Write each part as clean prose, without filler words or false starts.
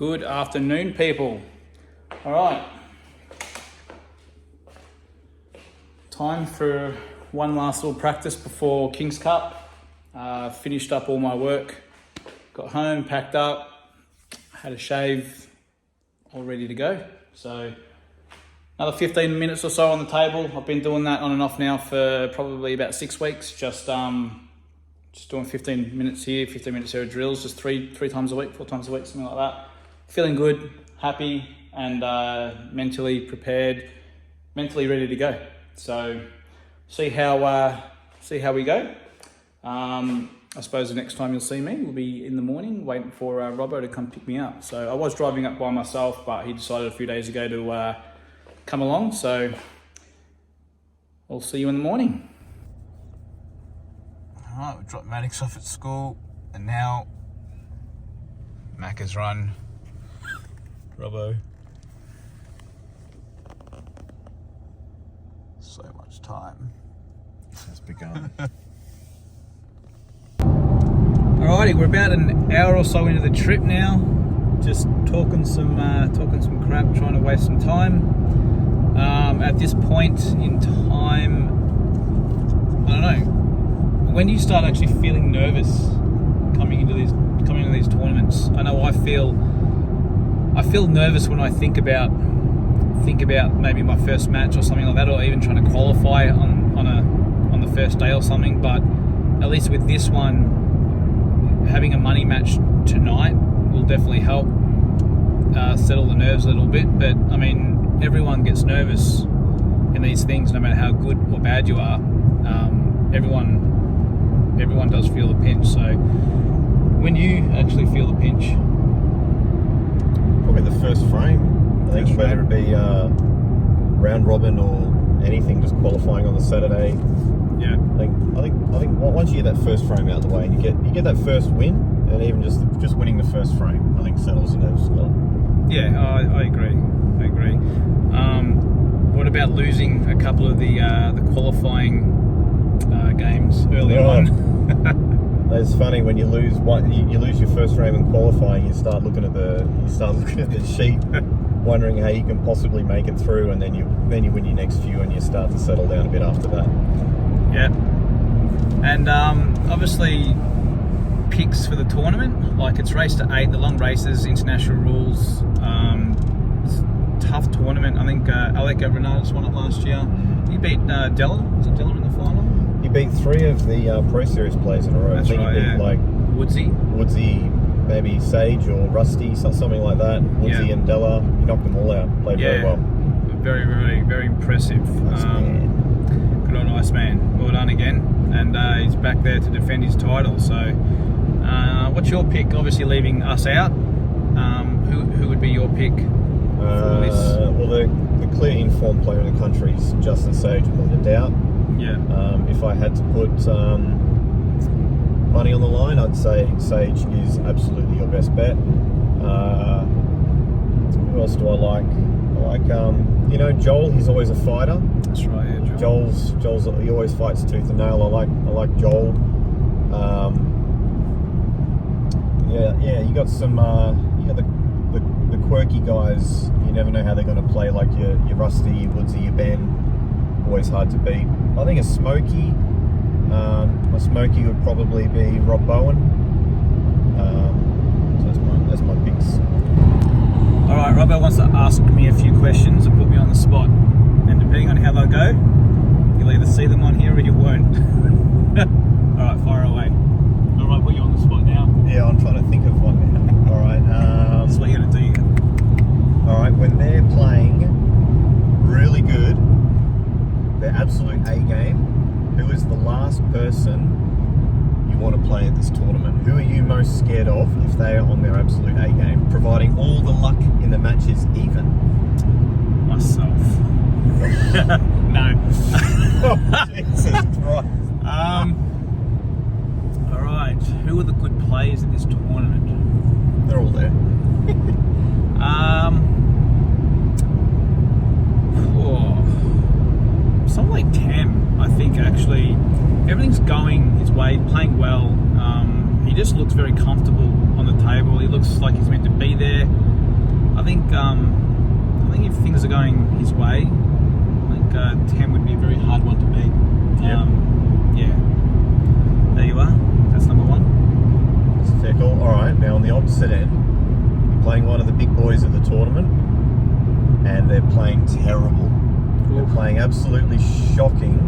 Good afternoon, people. All right. Time for one last little practice before King's Cup. Finished up all my work. Got home, packed up, had a shave, all ready to go. So another 15 minutes or so on the table. I've been doing that on and off now for probably about 6 weeks. Just doing 15 minutes here, 15 minutes there of drills, just three times a week, 4 times a week, something like that. Feeling good, happy, and mentally prepared, mentally ready to go. So see how we go. I suppose the next time you'll see me will be in the morning, waiting for Robbo to come pick me up. So I was driving up by myself, but he decided a few days ago to come along. So I'll see you in the morning. All right, we dropped Maddox off at school, and now Mac has run. Robbo. So much time. Has begun. Alrighty, we're about an hour or so into the trip now. Just talking some crap, trying to waste some time. At this point in time, I don't know. When do you start actually feeling nervous coming into these tournaments? I know I feel nervous when I think about maybe my first match or something like that, or even trying to qualify on the first day or something. But at least with this one, having a money match tonight will definitely help settle the nerves a little bit. But I mean, everyone gets nervous in these things, no matter how good or bad you are. Everyone does feel the pinch. So when you actually feel the pinch? Probably the first frame. I think whether it be round robin or anything, just qualifying on the Saturday. Yeah. I think once you get that first frame out of the way and you get that first win, and even just winning the first frame, I think settles the nerves a lot. Yeah, I agree. What about losing a couple of the qualifying games early on? It's funny when you lose you lose your first frame in qualifying. You start looking at the sheet, wondering how you can possibly make it through, and then you win your next few, and you start to settle down a bit after that. Yeah, and obviously picks for the tournament, like it's race to 8, the long races, international rules. It's a tough tournament. I think Alec Renardis won it last year. He beat Della. Was it Della in the final? He beat 3 of the Pro Series players in a row. That's I think right, he beat like Woodsy, maybe Sage or Rusty, something like that. Woodsy and Della, he knocked them all out. Played very well. Very, very, very impressive. Good on Iceman. Well done again. And he's back there to defend his title. So, what's your pick? Obviously, leaving us out. Who would be your pick for this? Well, the clear informed player in the country is Justin Sage, without a doubt. Yeah. If I had to put money on the line, I'd say Sage is absolutely your best bet. Who else do I like? I like, Joel. He's always a fighter. That's right, yeah, Joel. Joel's he always fights tooth and nail. I like Joel. Yeah. You got some. You got the quirky guys. You never know how they're going to play. Like your Rusty, your Woodsy, your Ben. Always hard to beat. I think a smoky. My smoky would probably be Rob Bowen. So that's my picks. All right, Robbo wants to ask me a few questions and put me on the spot. And depending on how they'll go, you'll either see them on here or you won't. All right, fire away. All right, put you on the spot now. Yeah, I'm trying to think of one now. All right. That's what you got to do. All right, when they're playing really good, their absolute A game, who is the last person you want to play at this tournament? Who are you most scared of if they are on their absolute A game, providing all the luck in the match is even? Myself. No. Oh, Jesus Christ. All right, who are the good players in this tournament? They're all there. Someone like Tam, I think, actually. Everything's going his way, playing well. He just looks very comfortable on the table. table. He looks like he's meant to be there. I think if things are going his way, I think 10 would be a very hard one to beat. Yeah. Yeah. There you are. That's number one. It's a fair call. All right. Now on the opposite end, you're playing one of the big boys of the tournament, and they're playing terrible. They're playing absolutely shocking.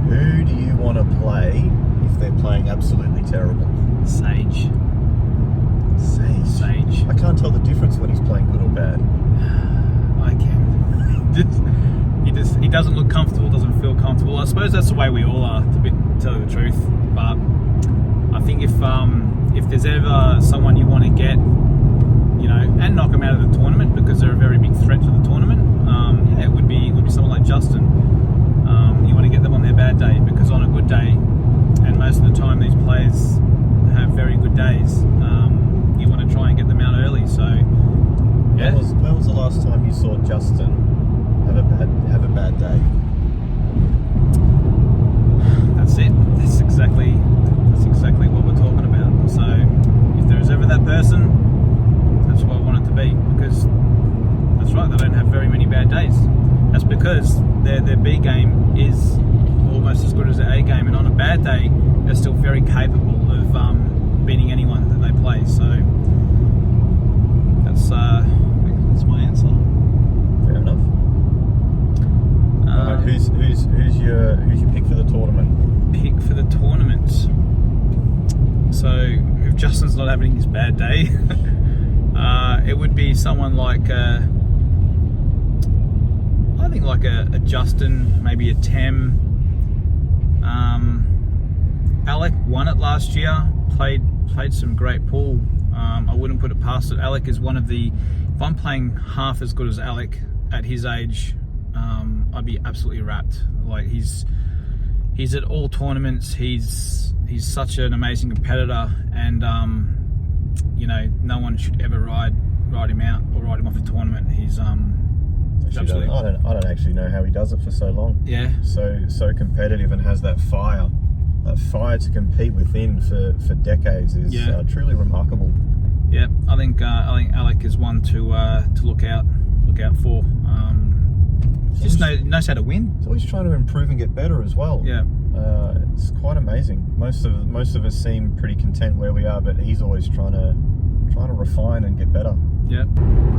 Who do you want to play if they're playing absolutely terrible? Sage. I can't tell the difference when he's playing good or bad. I can. He doesn't look comfortable, doesn't feel comfortable. I suppose that's the way we all are, to tell you the truth. But I think if there's ever someone you want to get, and knock them out of the tournament because they're a very big threat to the tournament, it would be someone like Justin. You want to get them on their bad day, because on a good day, and most of the time these players have very good days, you want to try and get them out early. So yeah. When was the last time you saw Justin have a bad day? That's it. That's exactly what we're talking about. So if there's ever that person, that's what I want it to be, because that's right, they don't have very many bad days. That's because their B game is almost as good as their A game, and on a bad day they're still very capable of beating anyone that they play. So that's my answer. Fair enough. Who's your pick for the tournament? Pick for the tournament. So if Justin's not having his bad day, it would be someone like I think like a Justin, maybe a Tem. Alec won it last year. Played some great pool. I wouldn't put it past it. Alec is one of the. If I'm playing half as good as Alec at his age, I'd be absolutely wrapped. Like he's at all tournaments. He's such an amazing competitor, and no one should ever ride him out or ride him off the tournament. He's absolutely. I don't actually know how he does it for so long. Yeah. So competitive, and has that fire to compete within for decades is truly remarkable. Yeah, I think Alec is one to look out for. Just knows how to win. He's always trying to improve and get better as well. Yeah. It's quite amazing. Most of us seem pretty content where we are, but he's always trying to refine and get better. Yeah.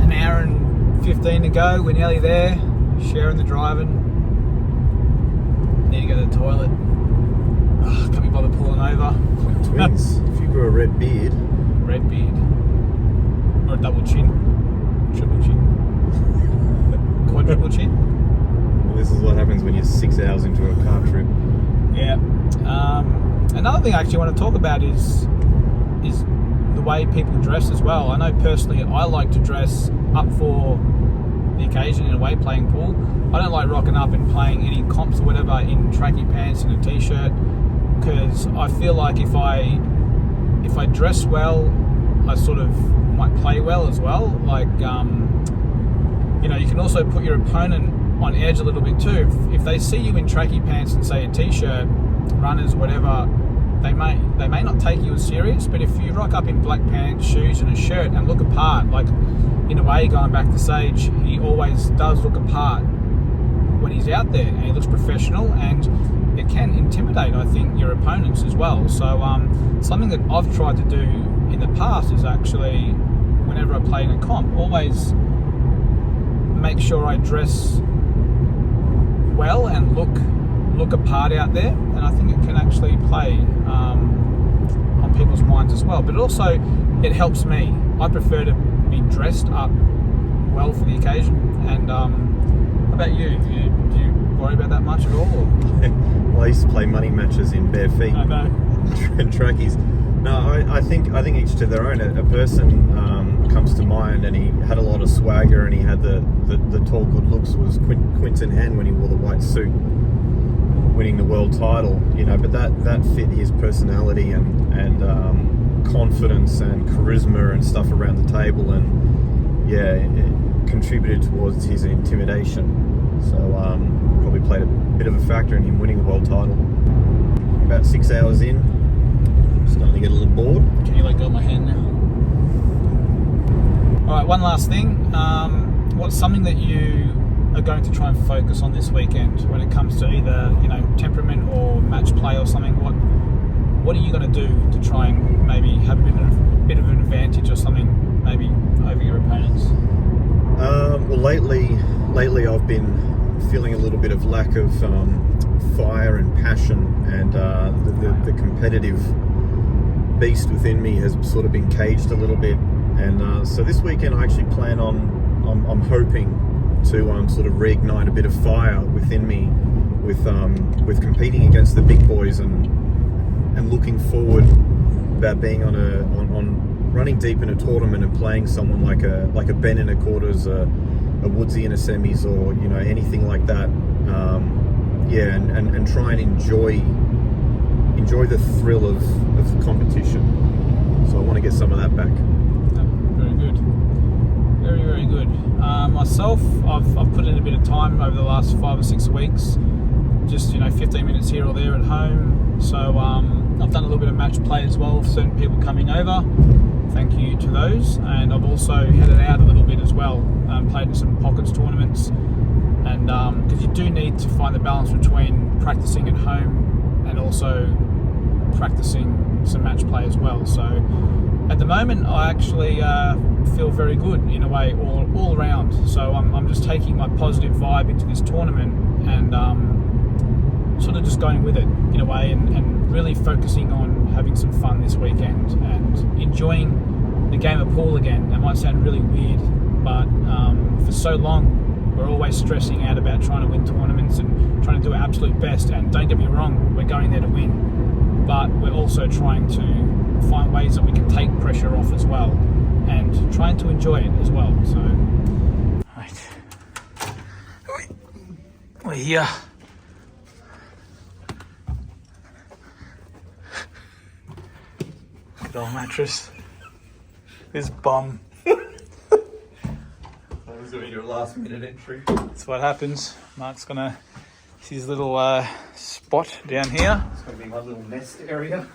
An hour and 15 to go. We're nearly there. Sharing the driving. Need to go to the toilet. Can't be bothered pulling over. Twins. If you grew a red beard. Red beard. Or a double chin. Triple chin. Quadruple chin. Well, this is what happens when you're 6 hours into a car trip. Yeah. Another thing I actually want to talk about is the way people dress as well. I know personally I like to dress up for the occasion in a way, playing pool. I don't like rocking up and playing any comps or whatever in tracky pants and a t-shirt, because I feel like if I dress well, I sort of might play well as well. Like you can also put your opponent on edge a little bit too. If they see you in tracky pants and say a t-shirt, runners, whatever, they may not take you as serious. But if you rock up in black pants, shoes and a shirt and look apart, like in a way, going back to Sage, he always does look apart when he's out there, and he looks professional, and it can intimidate, I think, your opponents as well. So something that I've tried to do in the past is actually, whenever I play in a comp, always make sure I dress well and look apart out there, and I think it can actually play on people's minds as well. But also, it helps me. I prefer to be dressed up well for the occasion. And how about you? Do you worry about that much at all? Or? Well, I used to play money matches in bare feet. I know. And trackies. No, I think each to their own. A person comes to mind, and he had a lot of swagger, and he had the tall good looks. Was Quinton Hen when he wore the white suit, winning the world title. But that fit his personality and confidence and charisma and stuff around the table, and it contributed towards his intimidation. So probably played a bit of a factor in him winning the world title. About 6 hours in, starting to get a little bored. Can you let go of my hand now? one last thing. What's something that you are going to try and focus on this weekend when it comes to either, temperament or match play or something? What are you going to do to try and maybe have a bit of an advantage or something, maybe over your opponents? Well, lately I've been feeling a little bit of lack of fire and passion, and the competitive beast within me has sort of been caged a little bit. And so this weekend I actually plan on, I'm hoping to sort of reignite a bit of fire within me with competing against the big boys and looking forward about being on running deep in a tournament and playing someone like a Ben in a quarters, a Woodsy in a semis, or anything like that. And try and enjoy the thrill of competition. So I want to get some of that back. Very good. Very, very good. Myself, I've put in a bit of time over the last 5 or 6 weeks, just 15 minutes here or there at home. So I've done a little bit of match play as well, certain people coming over. Thank you to those. And I've also headed out a little bit as well, played in some pockets tournaments. And because you do need to find the balance between practicing at home and also practicing some match play as well. So at the moment I actually feel very good in a way all around. So I'm just taking my positive vibe into this tournament and sort of just going with it in a way, and really focusing on having some fun this weekend and enjoying the game of pool again. That might sound really weird, but for so long we're always stressing out about trying to win tournaments and trying to do our absolute best. And don't get me wrong, we're going there to win, but we're also trying to find ways that we can take pressure off as well and trying to enjoy it as well. So, right, we're here. Good old mattress. This bum. That was your last minute entry. That's what happens. Mark's gonna see his little spot down here. It's gonna be my little nest area.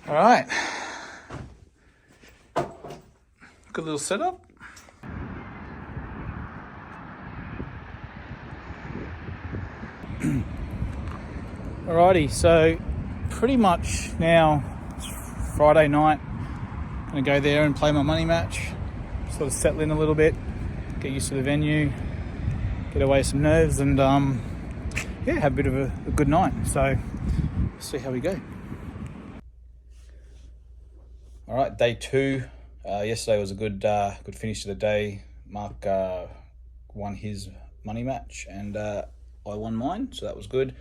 All right. Good little setup. Alrighty, so pretty much now it's Friday night. I'm gonna go there and play my money match, sort of settle in a little bit, get used to the venue, get away some nerves, and have a bit of a good night. So see how we go. All right, day 2. Yesterday was a good finish to the day. Mark won his money match and I won mine, so that was good.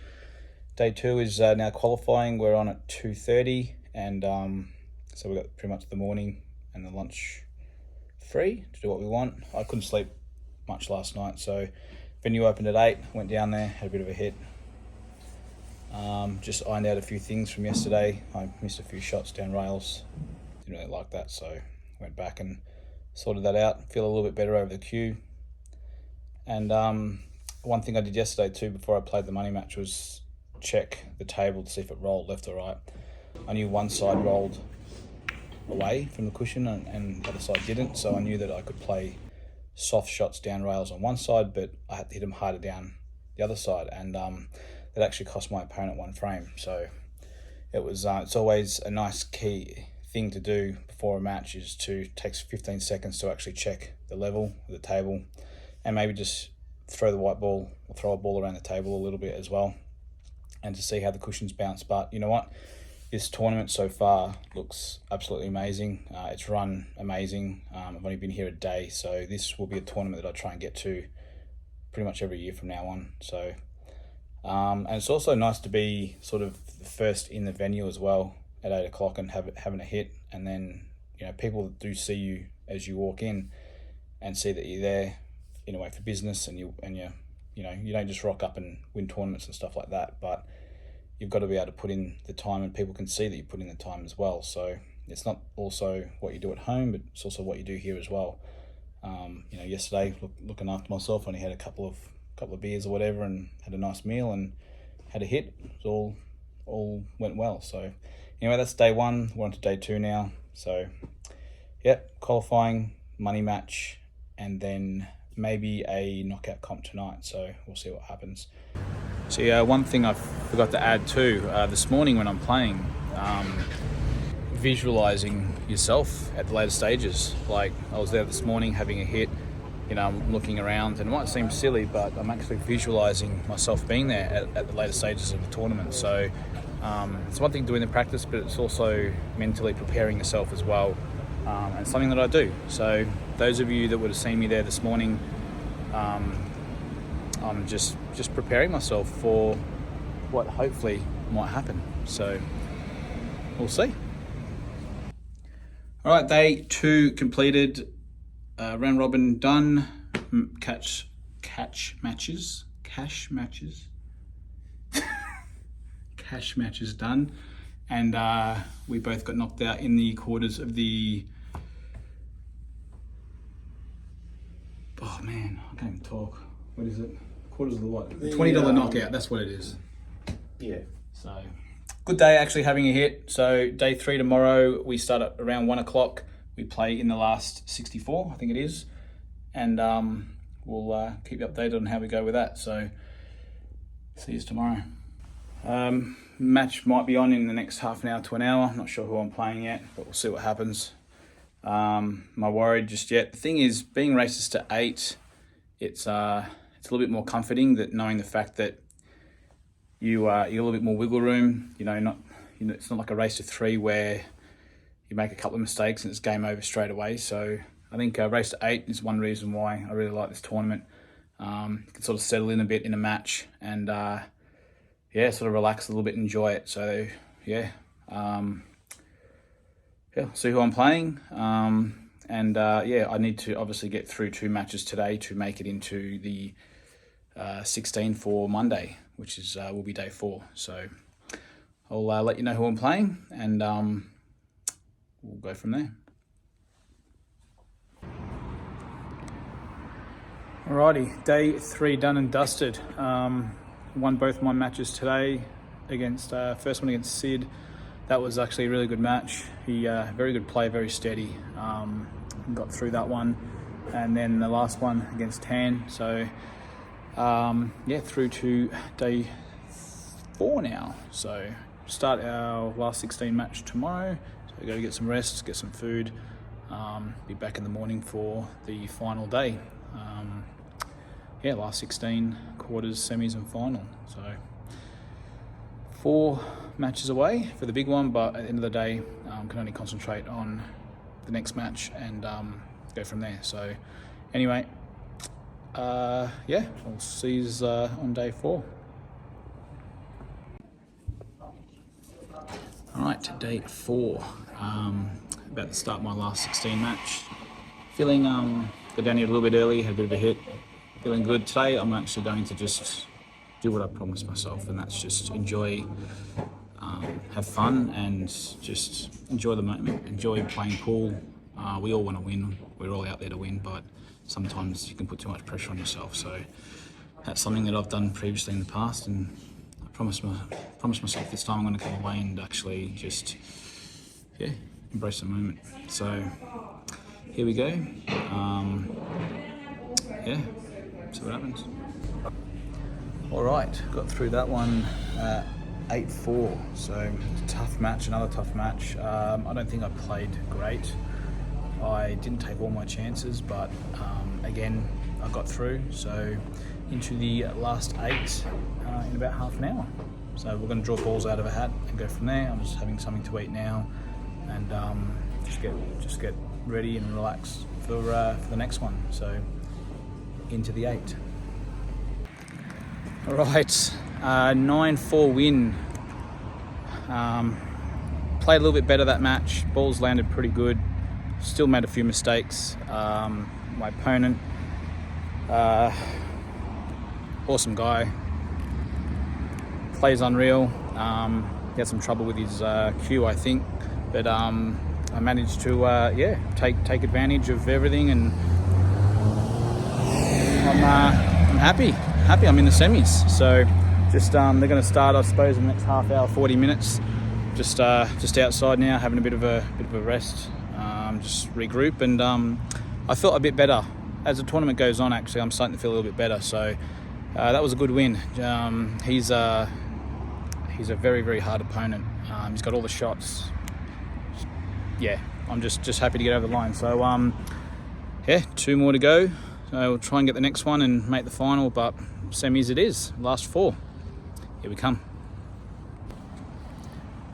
Day 2 is now qualifying. We're on at 2:30, and so we've got pretty much the morning and the lunch free to do what we want. I couldn't sleep much last night, so venue opened at 8, went down there, had a bit of a hit. Just ironed out a few things from yesterday. I missed a few shots down rails, didn't really like that, so went back and sorted that out. Feel a little bit better over the queue. And one thing I did yesterday too before I played the money match was check the table to see if it rolled left or right. I knew one side rolled away from the cushion and the other side didn't, so I knew that I could play soft shots down rails on one side, but I had to hit them harder down the other side, and that actually cost my opponent 1 frame. So it was it's always a nice key thing to do before a match is to take 15 seconds to actually check the level of the table, and maybe just throw the white ball or throw a ball around the table a little bit as well, and to see how the cushions bounce. But you know what? This tournament so far looks absolutely amazing. It's run amazing. I've only been here a day, so this will be a tournament that I try and get to pretty much every year from now on. So, and it's also nice to be sort of the first in the venue as well at 8 o'clock and having a hit, and then people do see you as you walk in and see that you're there in a way for business, and you don't just rock up and win tournaments and stuff like that, but you've got to be able to put in the time, and people can see that you put in the time as well. So it's not also what you do at home, but it's also what you do here as well. Yesterday, looking after myself, I only had a couple of beers or whatever, and had a nice meal and had a hit. It was all went well. So anyway, that's day 1. We're on to day 2 now. So qualifying money match, and then maybe a knockout comp tonight. So we'll see what happens. So yeah, one thing I forgot to add too, this morning when I'm playing, visualizing yourself at the later stages. Like I was there this morning having a hit, I'm looking around, and it might seem silly, but I'm actually visualizing myself being there at the later stages of the tournament. So it's one thing doing the practice, but it's also mentally preparing yourself as well, and something that I do. So those of you that would have seen me there this morning, I'm just preparing myself for what hopefully might happen. So we'll see. All right, day 2 completed. Round robin done. Cash matches done, and we both got knocked out in the quarters of the. Oh man, I can't even talk. What is it? Quarters of the what? The $20 knockout. That's what it is. Yeah. So good day actually having a hit. So day 3 tomorrow. We start at around 1 o'clock. We play in the last 64, I think it is, and we'll keep you updated on how we go with that. So see you tomorrow. Match might be on in the next half an hour to an hour. I'm not sure who I'm playing yet, but we'll see what happens. Not worried just yet. The thing is, being racist to 8, it's a little bit more comforting that knowing the fact that you got a little bit more wiggle room. It's not like a race to 3 where you make a couple of mistakes and it's game over straight away. So I think race to 8 is one reason why I really like this tournament. You can sort of settle in a bit in a match and sort of relax a little bit and enjoy it. So see who I'm playing. I need to obviously get through 2 matches today to make it into the 16 for Monday, which is will be day 4. So I'll let you know who I'm playing, and we'll go from there. Alrighty, day 3 done and dusted. Won both my matches today. First one against Sid. That was actually a really good match. He very good play, very steady. Got through that one, and then the last one against Tan. So through to day 4 now. So start our last 16 match tomorrow. So we go get some rest, get some food. Be back in the morning for the final day. Last 16 quarters, semis and final. So 4 matches away for the big one, but at the end of the day, can only concentrate on the next match and go from there. So anyway, I'll see you on day 4. All right, day 4. About to start my last 16 match. Feeling got down here a little bit early, had a bit of a hit. Feeling good today. I'm actually going to just do what I promised myself, and that's just enjoy, have fun, and just enjoy the moment. Enjoy playing pool. We all want to win. We're all out there to win, but sometimes you can put too much pressure on yourself. So that's something that I've done previously in the past, and I promised myself this time I'm going to come away and actually just embrace the moment. So here we go. See what happens. All right, got through that one 8-4. So tough match, another tough match. I don't think I played great. I didn't take all my chances, but again, I got through. So into the last 8 in about half an hour. So we're going to draw balls out of a hat and go from there. I'm just having something to eat now, and just get ready and relax for the next one. So into the 8. All right, 9-4 win. Played a little bit better that match. Balls landed pretty good. Still made a few mistakes. My opponent, awesome guy. Plays unreal. He had some trouble with his cue, I think, but I managed to take advantage of everything, and I'm happy. I'm in the semis. So just they're going to start, I suppose, in the next half hour, 40 minutes. Just outside now, having a bit of a rest. Just regroup and I felt a bit better. As the tournament goes on, actually, I'm starting to feel a little bit better. So that was a good win. He's a very, very hard opponent. He's got all the shots. Yeah, I'm just happy to get over the line. So, yeah, 2 more to go. So we'll try and get the next one and make the final, but semis it is. Last 4. Here we come.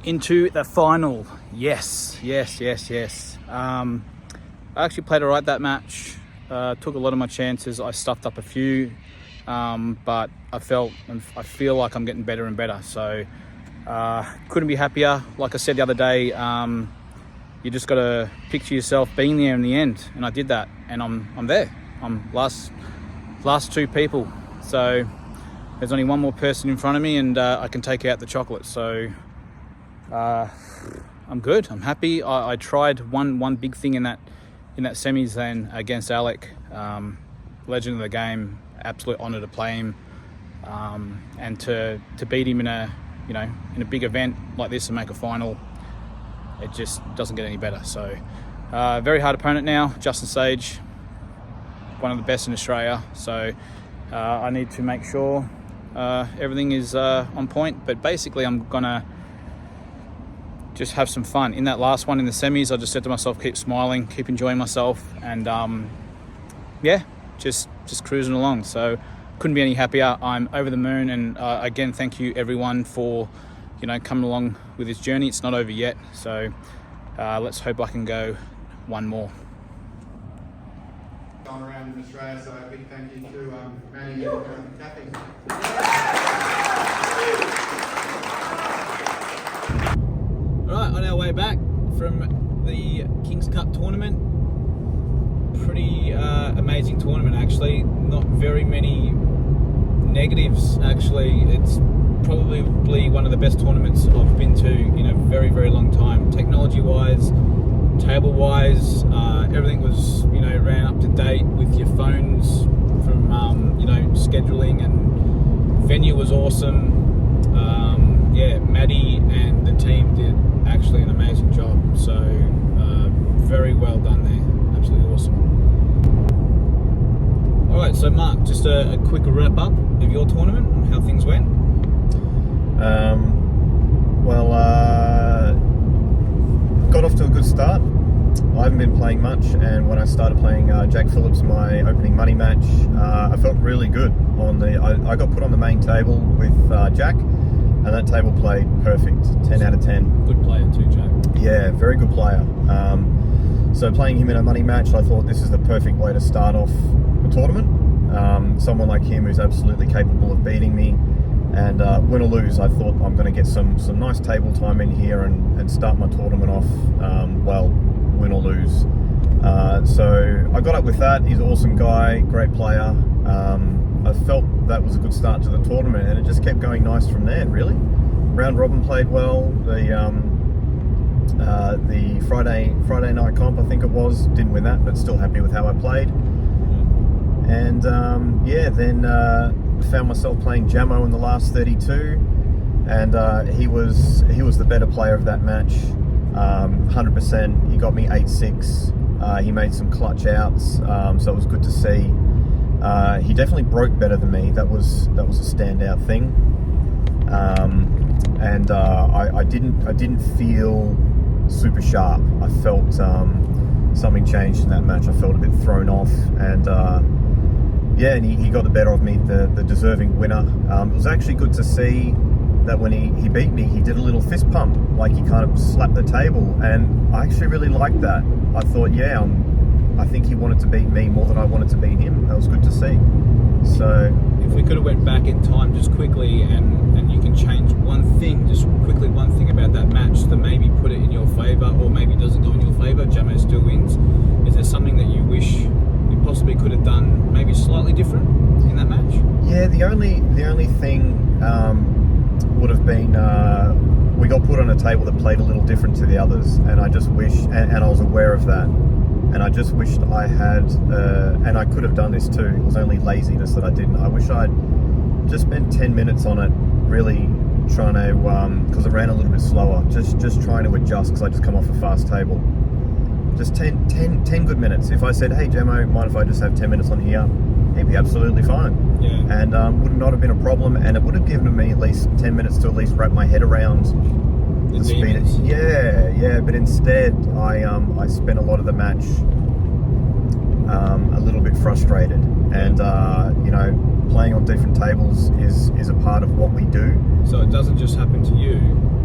Into the final. Yes. I actually played all right that match. Took a lot of my chances. I stuffed up a few, but I feel like I'm getting better and better. So couldn't be happier. Like I said the other day, you just got to picture yourself being there in the end, and I did that, and I'm there. I'm last 2 people. So there's only one more person in front of me, and I can take out the chocolate. So I'm good. I'm happy. I tried one big thing in that semis then against Alec, legend of the game. Absolute honour to play him, and to beat him in a big event like this and make a final. It just doesn't get any better. So very hard opponent now. Justin Sage, one of the best in Australia. So I need to make sure everything is on point. But basically, I'm gonna just have some fun. In that last one in the semis, I just said to myself, keep smiling, keep enjoying myself, and yeah, just cruising along. So couldn't be any happier. I'm over the moon, and again, thank you everyone for coming along with this journey. It's not over yet, so let's hope I can go one more. Gone around in Australia, so a big thank you to Manny and Kathy. Right, on our way back from the Kings Cup tournament. Pretty amazing tournament, actually. Not very many negatives, actually. It's probably one of the best tournaments I've been to in a very, very long time. Technology-wise, table-wise, everything was, ran up to date with your phones from, scheduling, and venue was awesome. Yeah, Maddie and the team did actually an amazing job. So very well done there. Absolutely awesome. All right, so Mark, just a quick wrap up of your tournament and how things went. Got off to a good start. I haven't been playing much, and when I started playing Jack Phillips, my opening money match, I felt really good. I got put on the main table with Jack, and that table played perfect, 10 out of 10. Good player too, Jack. Yeah, very good player. So playing him in a money match, I thought this is the perfect way to start off a tournament. Someone like him who's absolutely capable of beating me. And win or lose, I thought I'm going to get some nice table time in here and start my tournament off well, win or lose. So I got up with that. He's an awesome guy, great player. I felt that was a good start to the tournament, and it just kept going nice from there, really. Round robin played well. The Friday night comp, I think it was, didn't win that, but still happy with how I played. And then found myself playing Jamo in the last 32, and he was the better player of that match, 100%. He got me 8-6. He made some clutch outs, so it was good to see. He definitely broke better than me. That was a standout thing. I didn't feel super sharp. I felt something changed in that match. I felt a bit thrown off, and and he got the better of me, the deserving winner. It was actually good to see that when he beat me, he did a little fist pump, like he kind of slapped the table, and I actually really liked that. I thought, I think he wanted to beat me more than I wanted to beat him. That was good to see. So if we could have went back in time just quickly, and you can change one thing about that match to maybe put it in your favour, or maybe doesn't go in your favour, Jamo still wins. Is there something that you wish you possibly could have done maybe slightly different in that match? Yeah, the only thing would have been we got put on a table that played a little different to the others, and I just wish, and I was aware of that, and I just wished I had, and I could have done this too. It was only laziness that I didn't. I wish I'd just spent 10 minutes on it, really trying to, because it ran a little bit slower, just trying to adjust, because I just come off a fast table. just 10 good minutes. If I said, hey, Gemmo, mind if I just have 10 minutes on here? He'd be absolutely fine. Yeah. And would not have been a problem, and it would have given me at least 10 minutes to at least wrap my head around the speed. Yeah, but instead I spent a lot of the match a little bit frustrated, and playing on different tables is a part of what we do. So it doesn't just happen to you,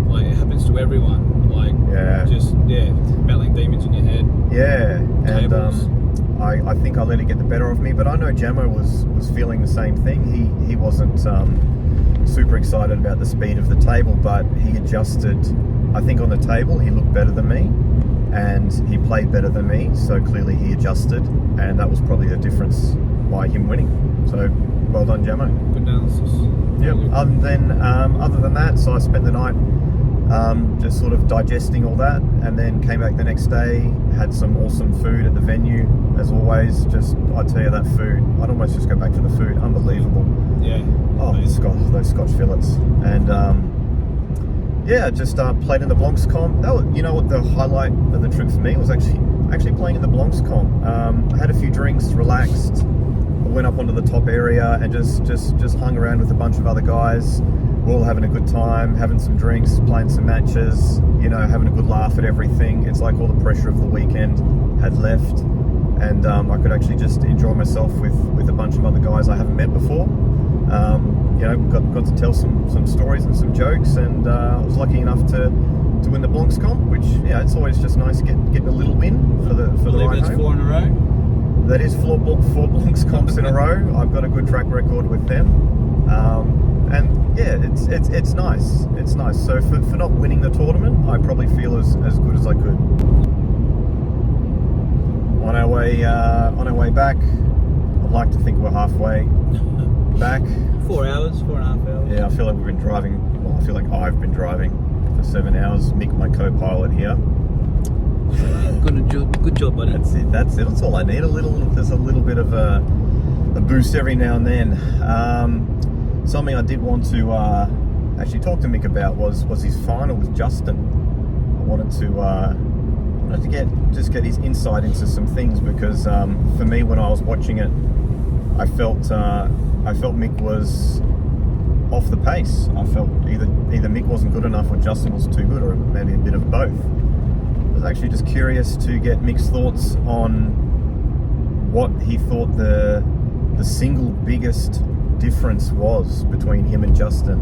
like it happens to everyone. Like battling demons in your head. Yeah, Tables. and I think I let it get the better of me, but I know Jammo was feeling the same thing. He wasn't super excited about the speed of the table, but he adjusted. I think on the table he looked better than me, and he played better than me, so clearly he adjusted, and that was probably the difference by him winning. So well done, Jammo. Good analysis. Yep. Other than that, so I spent the night just sort of digesting all that, and then came back the next day, had some awesome food at the venue, as always. Just, I tell you, that food, I'd almost just go back to the food. Unbelievable. Yeah. Oh, those Scotch fillets. And just played in the Bronx comp. That was, you know what, the highlight of the trip for me was actually playing in the Bronx comp. I had a few drinks, relaxed. I went up onto the top area and just hung around with a bunch of other guys. We're all having a good time, having some drinks, playing some matches, having a good laugh at everything. It's like all the pressure of the weekend had left, and I could actually just enjoy myself with a bunch of other guys I haven't met before. Got to tell some stories and some jokes, and I was lucky enough to win the Bronx comp, which it's always just nice getting a little win for the ride home. 4 in a row. That is four Bronx comps in a row. I've got a good track record with them. And yeah, it's nice. It's nice. So for not winning the tournament, I probably feel as good as I could. On our way back, I'd like to think we're halfway back. 4 hours, 4.5 hours. Yeah, I feel like we've been driving. Well, I feel like I've been driving for 7 hours. Mick, my co-pilot here. Good job, buddy. That's it. That's all I need. There's a little bit of a boost every now and then. Something I did want to actually talk to Mick about was his final with Justin. I wanted to get his insight into some things, because for me, when I was watching it, I felt Mick was off the pace. I felt either Mick wasn't good enough or Justin was too good, or maybe a bit of both. I was actually just curious to get Mick's thoughts on what he thought the single biggest difference was between him and Justin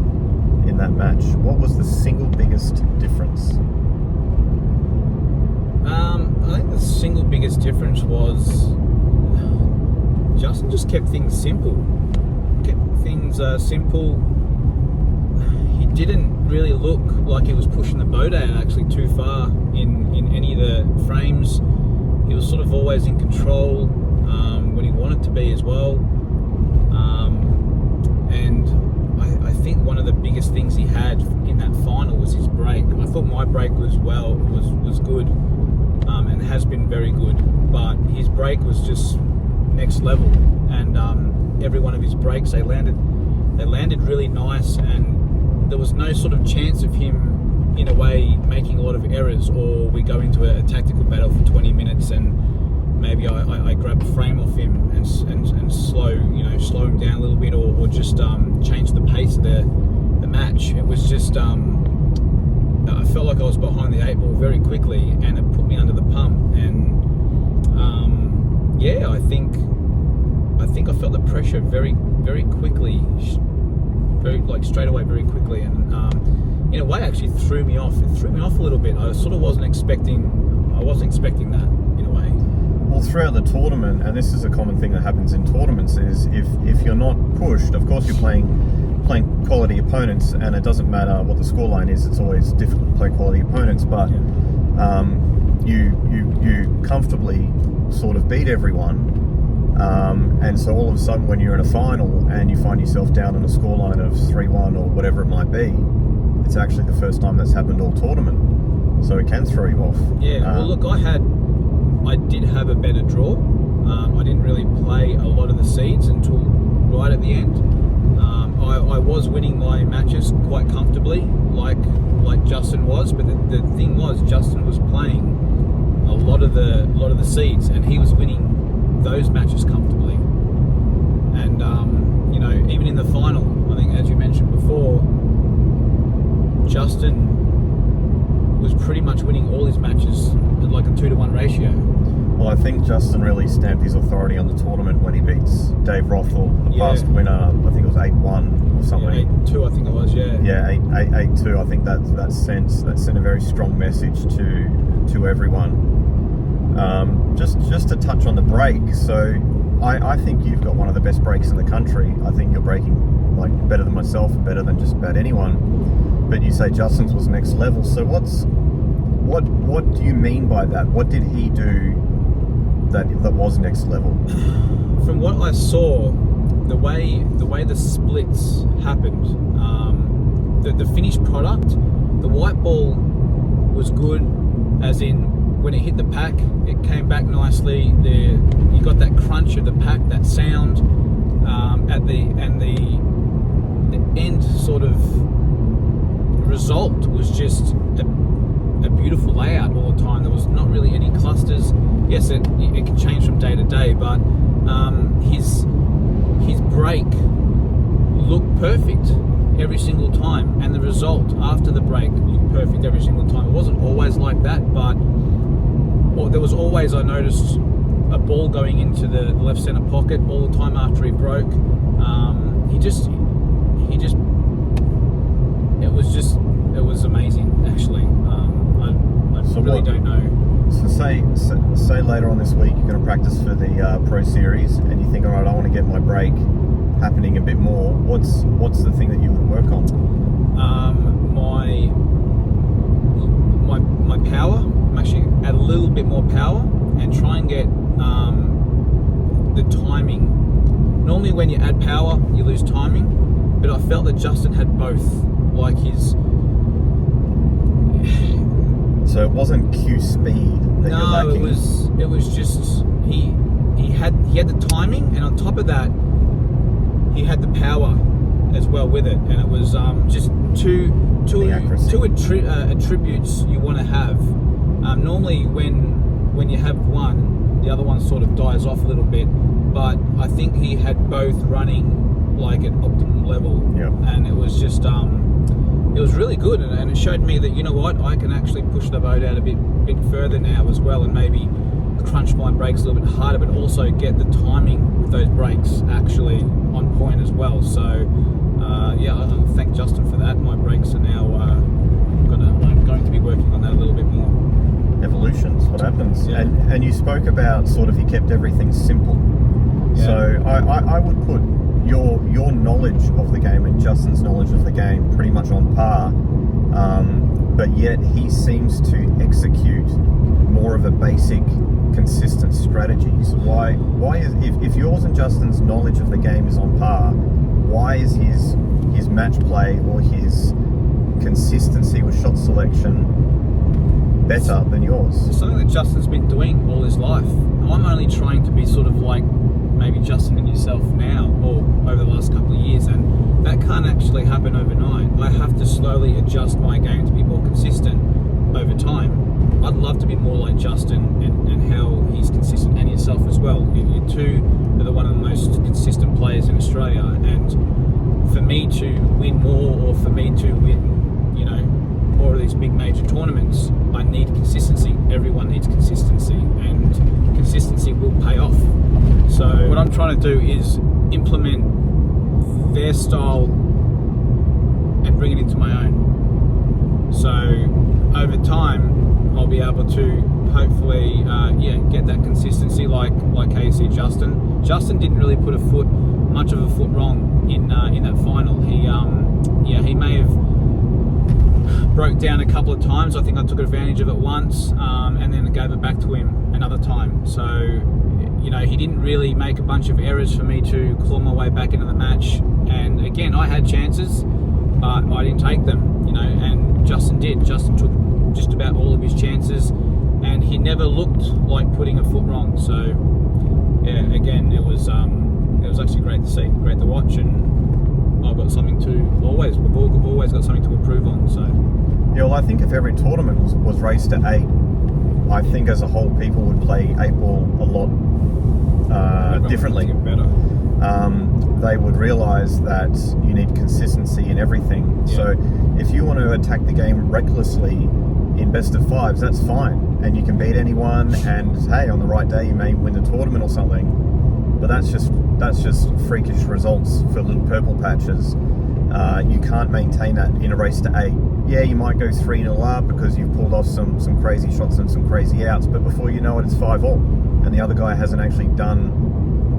in that match. What was the single biggest difference? I think the single biggest difference was Justin just kept things simple. Simple. He didn't really look like he was pushing the boat out actually too far in any of the frames. He was sort of always in control when he wanted to be as well. And I think one of the biggest things he had in that final was his break. I thought my break was good, and has been very good, but his break was just next level. And every one of his breaks, they landed really nice, and there was no sort of chance of him in a way making a lot of errors, or we go into a tactical battle for 20 minutes and maybe I grab a frame off him and slow him down a little bit, or just change the pace of the match. It was just I felt like I was behind the 8 ball very quickly, and it put me under the pump. And I think I felt the pressure very, very quickly, straight away, very quickly, and in a way actually threw me off. It threw me off a little bit. I sort of wasn't expecting that in a way. Well, throughout the tournament, and this is a common thing that happens in tournaments, is if you're not pushed, of course you're playing quality opponents, and it doesn't matter what the scoreline is. It's always difficult to play quality opponents, but you comfortably sort of beat everyone. And so all of a sudden, when you're in a final and you find yourself down on a scoreline of 3-1 or whatever it might be, it's actually the first time that's happened all tournament. So it can throw you off. Yeah. Well, look, I did have a better draw. I didn't really play a lot of the seeds until right at the end. I was winning my matches quite comfortably, like Justin was, but the thing was, Justin was playing a lot of the seeds, and he was winning those matches comfortably. And you know, even in the final, I think as you mentioned before, Justin was pretty much winning all his matches at like a 2-to-1 ratio. Well, I think Justin really stamped his authority on the tournament when he beats Dave Rothwell, the past winner. I think it was 8-1 or something. Yeah, 8-2, I think it was. Yeah. Yeah, 8-2. I think that sent a very strong message to everyone. Just to touch on the break. So I think you've got one of the best breaks in the country. I think you're breaking like better than myself, better than just about anyone. But you say Justin's was next level. So what do you mean by that? What did he do that was next level? From what I saw, the way the splits happened, the finished product, the white ball was good, as in when it hit the pack, it came back nicely. You got that crunch of the pack, that sound, the end sort of result was just a beautiful layout all the time. There was not really any clusters. Yes, it can change from day to day, but his break looked perfect every single time, and the result after the break looked perfect every single time. It wasn't always like that, but there was always, I noticed, a ball going into the left center pocket all the time after he broke. It was amazing, actually. I really don't know. So say later on this week you're going to practice for the Pro Series, and you think, all right, I want to get my break happening a bit more. What's the thing that you would work on? My power. I'm actually add a little bit more power and try and get the timing. Normally when you add power, you lose timing, but I felt that Justin had both. Like his... So it wasn't Q speed that you're lacking? it was just he had the timing, and on top of that he had the power as well with it, and it was just two attributes you want to have. Normally when you have one, the other one sort of dies off a little bit, but I think he had both running like at optimal level. Yep. And it was just it was really good, and it showed me that, you know what, I can actually push the boat out a bit further now as well, and maybe crunch my brakes a little bit harder, but also get the timing with those brakes actually on point as well. So I thank Justin for that. My brakes are now going to be working on that a little bit more. Evolution's what happens. Yeah. And you spoke about sort of he kept everything simple. Yeah. So I would put your knowledge of the game and Justin's knowledge of the game pretty much on par, but yet he seems to execute more of a basic, consistent strategy. So why is, if yours and Justin's knowledge of the game is on par, why is his match play or his consistency with shot selection better than yours? It's something that Justin's been doing all his life. I'm only trying to be sort of like maybe Justin and yourself now, or over the last couple of years, and that can't actually happen overnight. I have to slowly adjust my game to be more consistent over time. I'd love to be more like Justin and how he's consistent, and yourself as well. You two are one of the most consistent players in Australia, and for me to win more, or for me to win, you know, more of these big major tournaments, I need consistency. Everyone needs consistency, and consistency will pay off. So what I'm trying to do is implement their style and bring it into my own. So over time, I'll be able to hopefully, get that consistency like how you see Justin. Justin didn't really put much of a foot wrong in that final. He may have broke down a couple of times. I think I took advantage of it once, and then gave it back to him another time. So, you know, he didn't really make a bunch of errors for me to claw my way back into the match. And again, I had chances, but I didn't take them, you know, and Justin did. Justin took just about all of his chances, and he never looked like putting a foot wrong. So, yeah, again, it was actually great to see, great to watch, and I've got something we've always got something to improve on. So, yeah, well, I think if every tournament was raced at 8, I think as a whole, people would play 8-ball a lot differently. Better. They would realise that you need consistency in everything. Yeah. So if you want to attack the game recklessly in best of fives, that's fine, and you can beat anyone. And hey, on the right day, you may win the tournament or something. But that's just freakish results for little purple patches. You can't maintain that in a race to 8. Yeah, you might go 3-0 up because you've pulled off some crazy shots and some crazy outs, but before you know it, it's 5-all, and the other guy hasn't actually done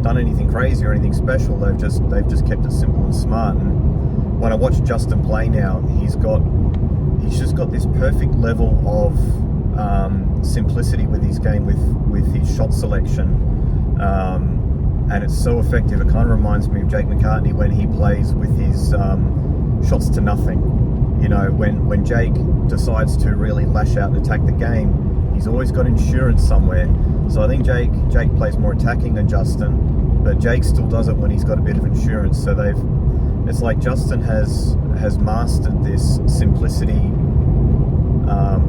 anything crazy or anything special. They've just kept it simple and smart. And when I watch Justin play now, he's just got this perfect level of simplicity with his game, with his shot selection, and it's so effective. It kind of reminds me of Jake McCartney when he plays with his shots to nothing. You know, when Jake decides to really lash out and attack the game, he's always got insurance somewhere. So I think Jake plays more attacking than Justin, but Jake still does it when he's got a bit of insurance. So it's like Justin has mastered this simplicity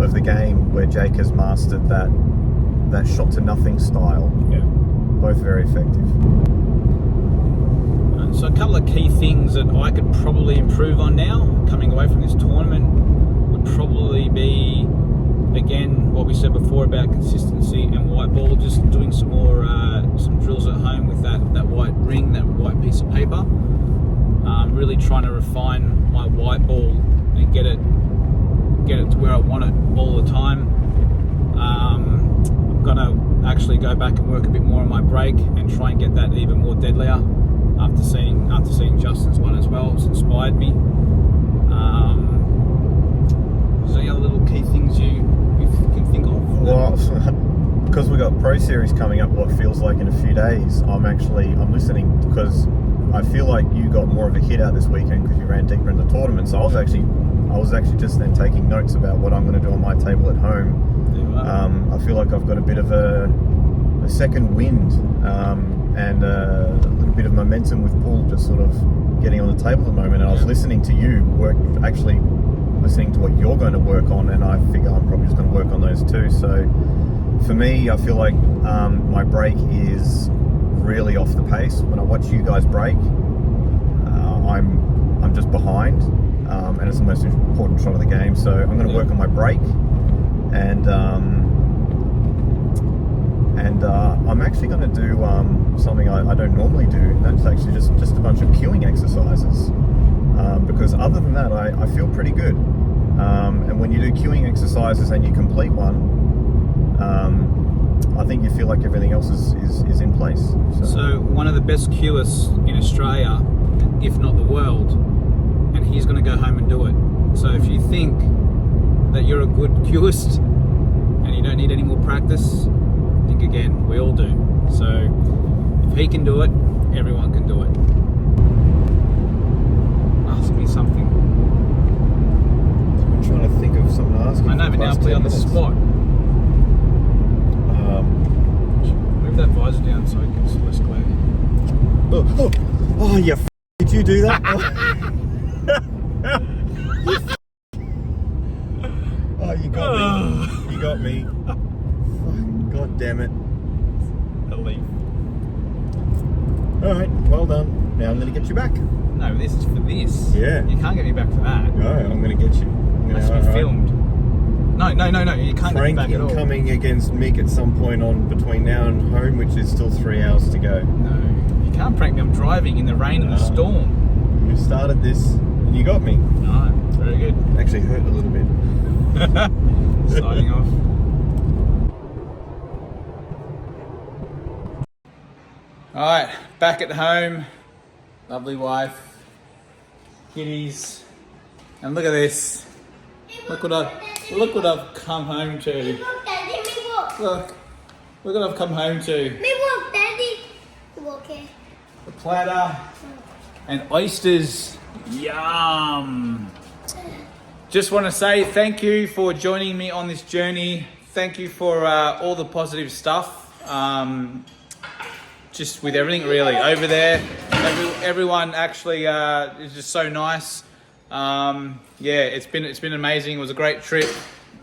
of the game, where Jake has mastered that shot to nothing style. Yeah. Both very effective. So a couple of key things that I could probably improve on now, coming away from this tournament, would probably be, again, what we said before about consistency and white ball, just doing some more some drills at home with that white ring, that white piece of paper. Really trying to refine my white ball and get it to where I want it all the time. I'm gonna actually go back and work a bit more on my break and try and get that even more deadlier. After seeing Justin's one as well, it's inspired me. Is there any other little key things you can think of? Well, because we've got Pro Series coming up, what feels like in a few days, I'm listening, because I feel like you got more of a hit out this weekend because you ran deeper in the tournament. So I was actually just then taking notes about what I'm going to do on my table at home. I feel like I've got a bit of a second wind and a little bit of momentum with Paul just sort of getting on the table at the moment. And I was listening to you listening to what you're going to work on, and I figure I'm probably just going to work on those too. So for me, I feel like my break is really off the pace. When I watch you guys break, I'm just behind, and it's the most important shot of the game. So I'm going to work on my break, and I'm actually going to do something I don't normally do, and that's actually just a bunch of queuing exercises, because other than that, I feel pretty good. And when you do queuing exercises and you complete one, I think you feel like everything else is in place. So one of the best queuists in Australia, if not the world, and he's going to go home and do it. So if you think that you're a good queuist and you don't need any more practice, think again. We all do. So if he can do it, everyone can do it. Ask me something. I'm trying to think of something to ask you. I know, but now play on the spot. Move that visor down so it's less glare. Oh, you did you do that? Oh, you got me. You got me. God damn it. A leaf. Alright, well done. Now I'm going to get you back. No, this is for this. Yeah. You can't get me back for that. No, I'm going to get you. That's to be filmed. No, you can't Frank get me back at all. incoming against Mick at some point on between now and home, which is still 3 hours to go. No, you can't prank me. I'm driving in the rain and the storm. You started this and you got me. No, very good. Actually hurt a little bit. Signing off. Alright, back at home. Lovely wife. Kitties. And look at this. Look what I've come home to. Look what I've come home to. Okay. The platter and oysters. Yum. Just want to say thank you for joining me on this journey. Thank you for all the positive stuff. Just with everything really over there. Everyone actually is just so nice. Yeah, it's been amazing. It was a great trip,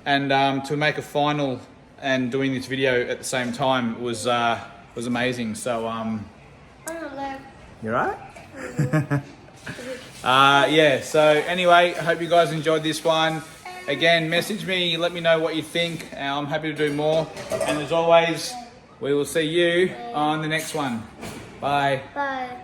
and to make a final and doing this video at the same time was amazing. So you're right. Yeah. So anyway, I hope you guys enjoyed this one. Again, message me, let me know what you think. I'm happy to do more. And as always, we will see you on the next one. Bye. Bye.